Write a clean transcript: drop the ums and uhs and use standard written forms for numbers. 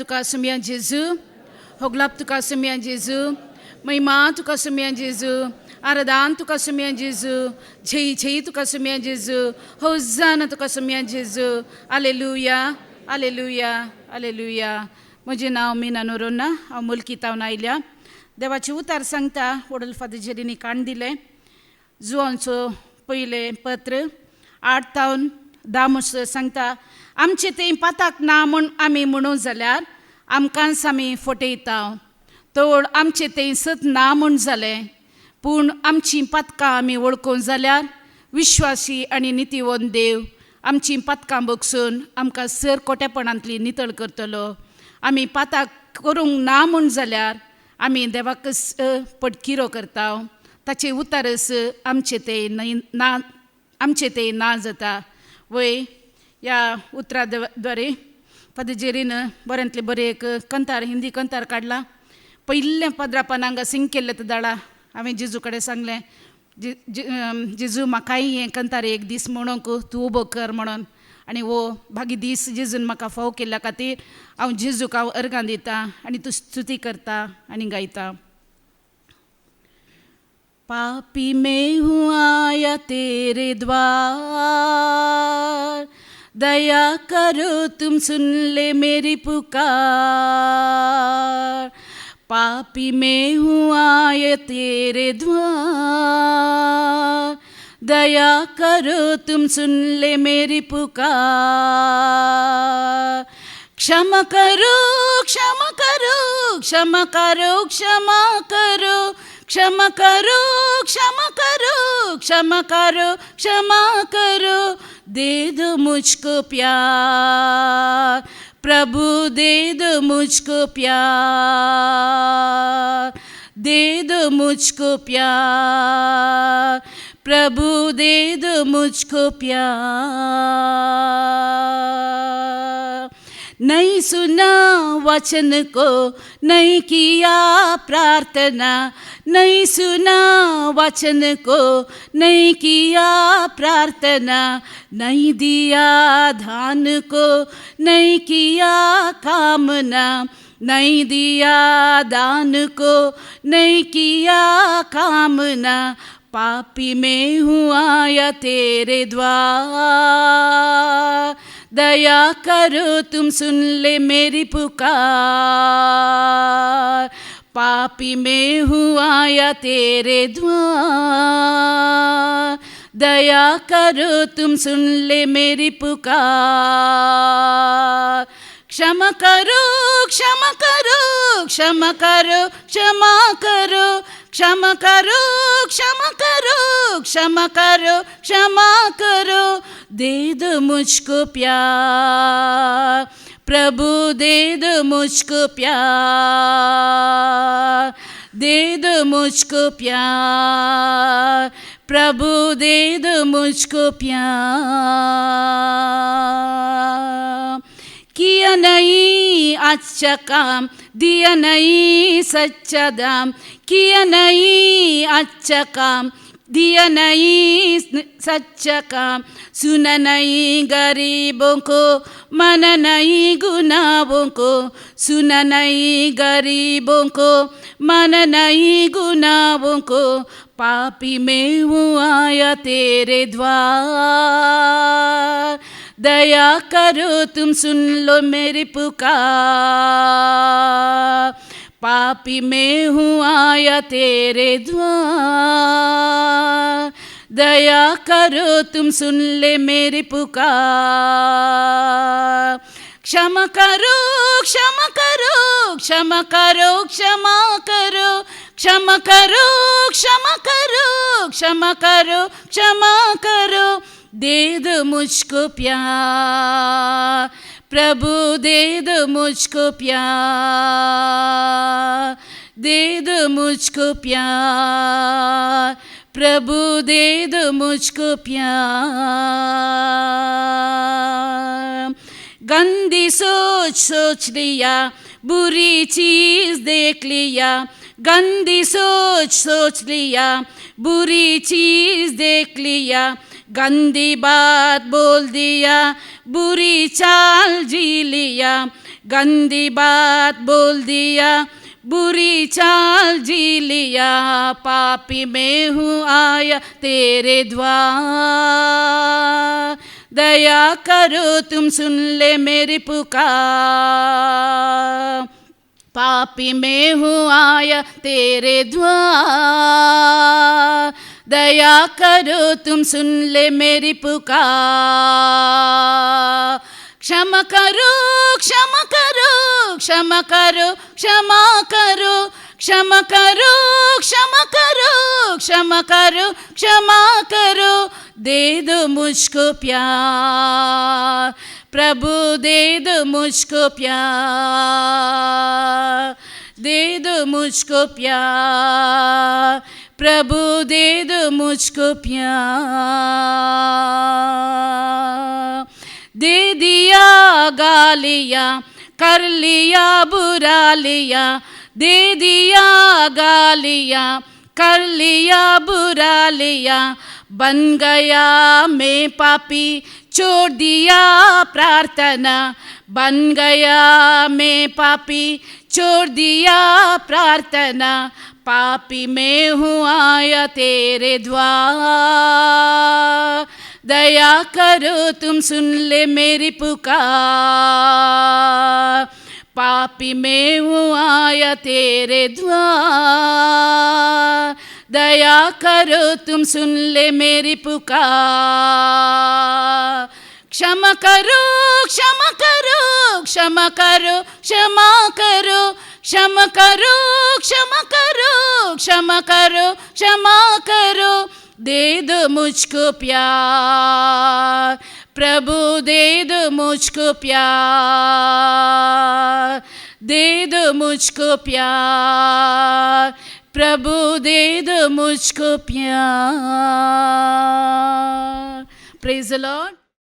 तुका सुमिया जेजू, होगलाप तुका सुमिया जेजू, महिमा तुका सुमिया जेजू, आराधन तुका सुमिया जेजू, जय जय तुका सुमिया जेजू, होसाना तुका सुमिया जेजू, हालेलुया हालेलुया हालेलुया. म्हजें नांव मीना नोरोन्ना, हांव मुल्कीतावन आयल्या. देवाचे उतार सांगता, वडल फादर जेरीनी काण दिलें. जुवांचो पयलें पत्र 8:10 सांगता, आमचे तें पाताक ना म्हूण आमी म्हणू जाल्यार आमकांच आमी फटयता. तोड आमचे तें सत ना म्हूण जालें, पूण आमचीं पातकां आमी वळखूं जाल्यार विश्वासी आनी नितीवंत देव आमचीं पातकां बगसून आमकां सर कोट्यापणांतली नितळ करतलो. आमी पाताक करूंक ना म्हूण जाल्यार आमी देवाक पटकिरो करता. ताचे उतारस आमचे तें ना जाता. वय ह्या उतरा द्वारे फादर जेरीन बऱ्यांतले बरें एक कंतार, हिंदी कंतार काडला. पयल्या पदरापणांक सिंग केल्लें दाडा हांवें जेजू कडेन सांगलें, जेजू म्हाकाय हें कंतार एक दीस म्हणूंक तूं उबो कर म्हणून. आनी वो भागी दीस जेजून म्हाका फाव केल्ल्या खातीर हांव जेजूक हांव अर्गां दिता आनी तूं स्तुती करता आनी गायता. पापी मैं हूँ आया तेरे द्वार, दया करो तुम सुन ले मेरी पुकार. पापी मैं हूँ आया तेरे द्वार, दया करो तुम सुन ले मेरी पुकार. क्षमा करो क्षमा करो क्षमा करो क्षमा करो क्षमा करो क्षमा करो क्षमा करो क्षमा करो. दे दो मुझको प्यार प्रभु, दे दो मुझको प्यार, दे दो मुझको प्यार प्रभु, दे दो मुझको प्यार. नहीं सुना वचन को, नहीं किया प्रार्थना, नहीं सुना वचन को, नहीं किया प्रार्थना, नहीं दिया धान को, नहीं किया कामना, नहीं दिया दान को, नहीं किया कामना. पापी मैं हूँ आया तेरे द्वार, दया करो तुम सुन ले मेरी पुकार. पापी मैं हूँ आया तेरे द्वार, दया करो तुम सुन ले मेरी पुकार. क्षमा करो क्षमा करो क्षमा करो क्षमा करो क्षमा करो क्षमा करो क्षमा करो क्षमा करो. दे दो मुझको प्यार प्रभु, दे दो मुझको प्यार, दे दो मुझको प्यार प्रभु, दे दो मुझको प्यार. किया नहीं अच्छा काम, दिया नहीं सच्चा दाम, किया नहीं अच्छा काम, दिया नहीं सच्चा काम. सुना नहीं गरीबों को, माना नहीं गुनाहों को, सुना नहीं गरीबों को, माना नहीं गुनाहों को. पापी मैं हूँ आया तेरे द्वार, दया करो तुम सुन लो मेरी पुकार. पापी मैं हूँ आया तेरे द्वार, दया करो तुम सुन ले मेरी पुकार. क्षमा करो क्षमा करो क्षमा करो क्षमा करो क्षमा करो क्षमा करो क्षमा करो क्षमा करो. दे दो मुझको प्यार प्रभु, दे दो मुझको प्यार, दे दो मुझको प्यार प्रभु, दे दो मुझको प्यार. गंदी सोच सोच लिया, बुरी चीज देख लिया, गंदी सोच सोच लिया, बुरी चीज देख लिया, गंदी बात बोल दिया, बुरी चाल जी लिया, गंदी बात बोल दिया, बुरी चाल जी लिया, पापी मैं हूँ आया तेरे द्वार। दया करो तुम सुन ले मेरी पुकार, पापी मैं हूँ आया तेरे द्वार। दया करो तुम सुन ले मेरी पुकार। क्षमा करो क्षमा करो क्षमा करो क्षमा करो क्षमा करो क्षमा करो क्षमा करो क्षमा करो। दे दो मुझको प्यार प्रभु, दे दो मुझको प्यार, दे दो मुझको प्यार प्रभु, दे दो मुझको प्यार। दे दिया गालियाँ, कर लिया बुरा लिया, दे दिया गालियाँ, कर लिया बुरा लिया। बन गया मैं पापी, छोड़ दिया प्रार्थना, बन गया मैं पापी, छोड़ दिया प्रार्थना। पापी मैं हूँ आया तेरे द्वार। दया करो तुम सुन ले मेरी पुकार, पापी मैं हूँ आया तेरे द्वार। दया करो तुम सुन ले मेरी पुकार। क्षमा करो क्षमा करो क्षमा करो क्षमा करो क्षमा करो क्षमा करो क्षमा करो क्षमा करो। दे दो मुझको प्यार प्रभु, दे दो मुझको प्यार, दे दो मुझको प्यार प्रभु, दे दो मुझको प्यार। Praise the Lord.